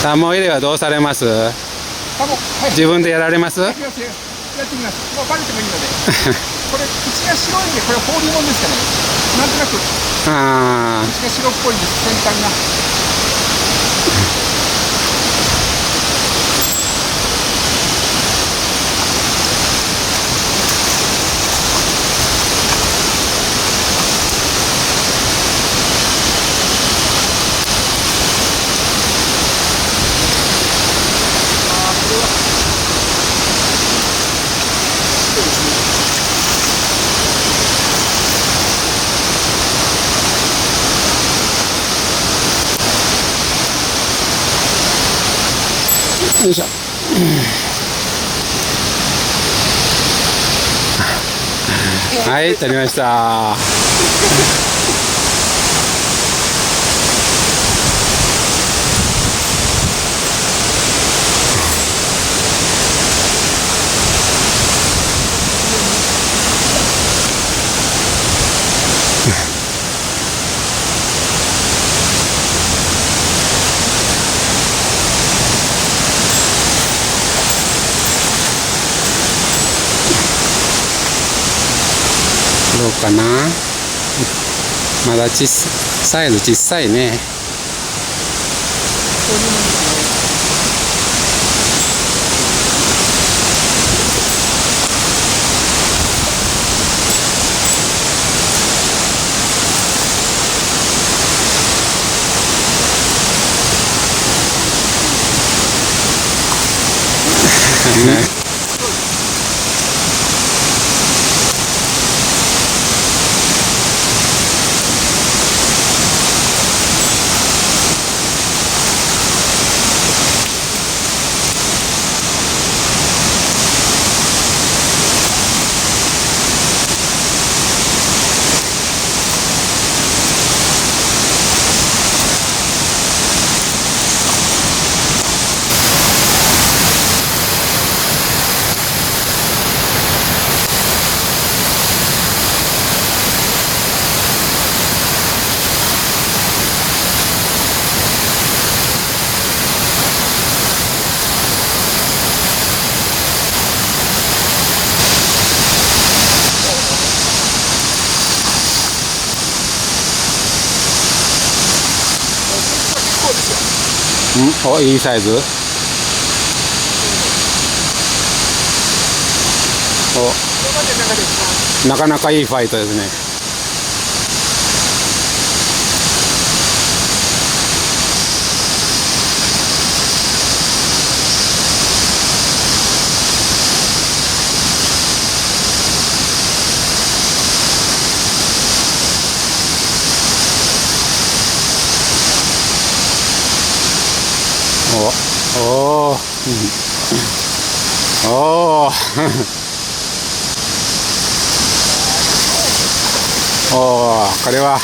サモ入れはどうされます？はい、自分でやられます？やってみます。やってみます。もうバレてもいいので。これ口が白いんで、これホーリーモンですかね。なんとなく口が白っぽいです。先端が。よいしょ。はい、取りました。どうかな。まだサイズ小さいね。お、いいサイズ。お、なかなかいいファイトですね。おおおおおお、これは